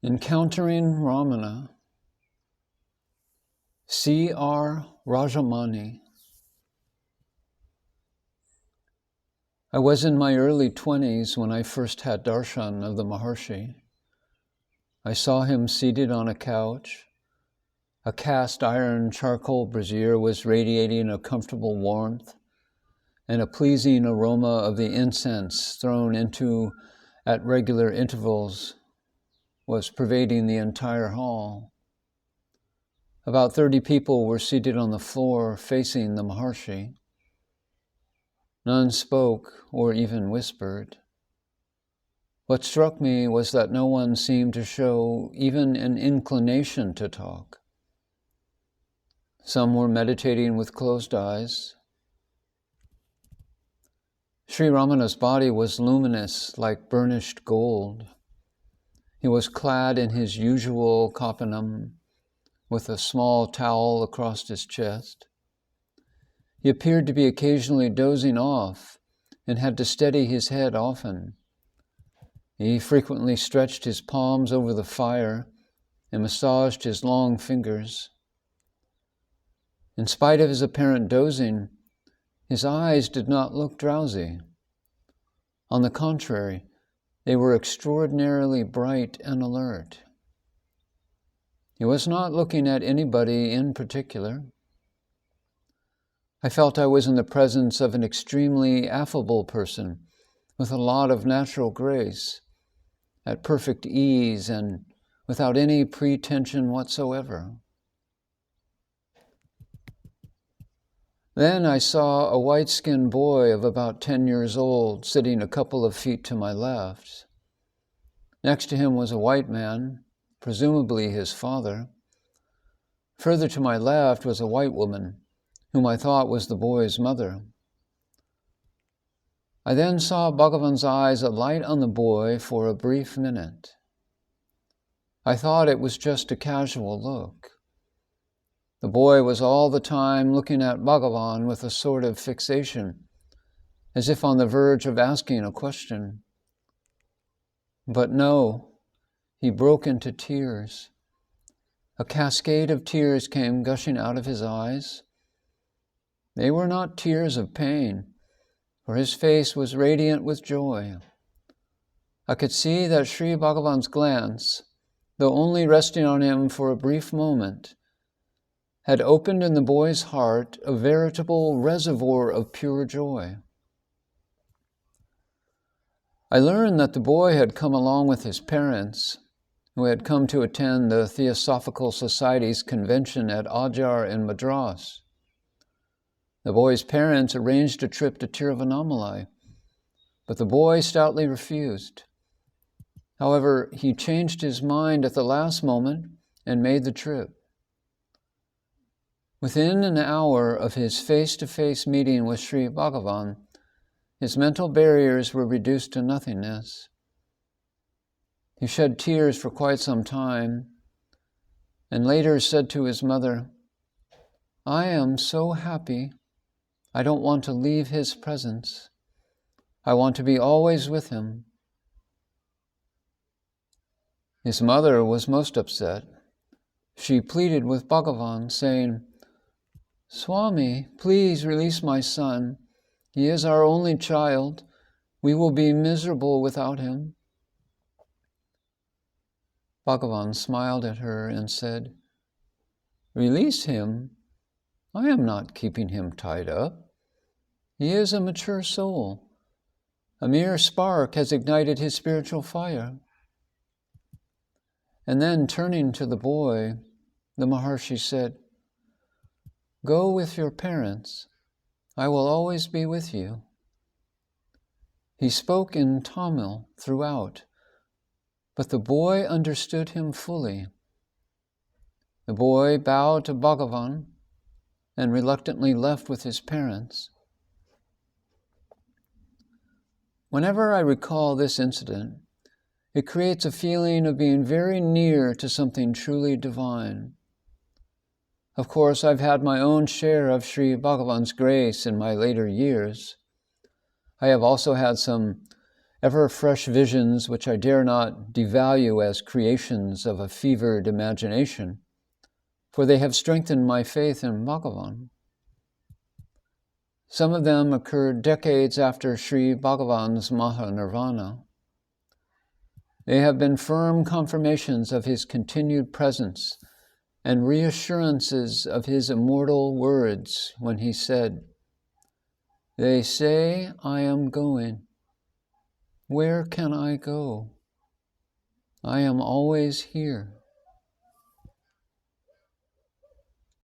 Encountering Ramana, C.R. Rajamani. I was in my early 20s when I first had darshan of the Maharshi. I saw him seated on a couch. A cast iron charcoal brazier was radiating a comfortable warmth, and a pleasing aroma of the incense thrown into at regular intervals was pervading the entire hall. About 30 people were seated on the floor facing the Maharshi. None spoke or even whispered. What struck me was that no one seemed to show even an inclination to talk. Some were meditating with closed eyes. Sri Ramana's body was luminous like burnished gold. He was clad in his usual kapanam, with a small towel across his chest. He appeared to be occasionally dozing off and had to steady his head often. He frequently stretched his palms over the fire and massaged his long fingers. In spite of his apparent dozing, his eyes did not look drowsy. On the contrary, they were extraordinarily bright and alert. He was not looking at anybody in particular. I felt I was in the presence of an extremely affable person with a lot of natural grace, at perfect ease and without any pretension whatsoever. Then I saw a white-skinned boy of about 10 years old sitting a couple of feet to my left. Next to him was a white man, presumably his father. Further to my left was a white woman, whom I thought was the boy's mother. I then saw Bhagavan's eyes alight on the boy for a brief minute. I thought it was just a casual look. The boy was all the time looking at Bhagavan with a sort of fixation, as if on the verge of asking a question. But no, he broke into tears. A cascade of tears came gushing out of his eyes. They were not tears of pain, for his face was radiant with joy. I could see that Sri Bhagavan's glance, though only resting on him for a brief moment, had opened in the boy's heart a veritable reservoir of pure joy. I learned that the boy had come along with his parents, who had come to attend the Theosophical Society's convention at Adyar in Madras. The boy's parents arranged a trip to Tiruvannamalai, but the boy stoutly refused. However, he changed his mind at the last moment and made the trip. Within an hour of his face-to-face meeting with Sri Bhagavan, his mental barriers were reduced to nothingness. He shed tears for quite some time, and later said to his mother, "I am so happy. I don't want to leave his presence. I want to be always with him." His mother was most upset. She pleaded with Bhagavan, saying, "Swami, please release my son. He is our only child. We will be miserable without him." Bhagavan smiled at her and said, "Release him? I am not keeping him tied up. He is a mature soul. A mere spark has ignited his spiritual fire." And then, turning to the boy, the Maharshi said, "Go with your parents. I will always be with you." He spoke in Tamil throughout, but the boy understood him fully. The boy bowed to Bhagavan and reluctantly left with his parents. Whenever I recall this incident, it creates a feeling of being very near to something truly divine. Of course, I've had my own share of Sri Bhagavan's grace in my later years. I have also had some ever fresh visions which I dare not devalue as creations of a fevered imagination, for they have strengthened my faith in Bhagavan. Some of them occurred decades after Sri Bhagavan's Mahanirvana. They have been firm confirmations of his continued presence and reassurances of his immortal words when he said, "They say I am going. Where can I go? I am always here."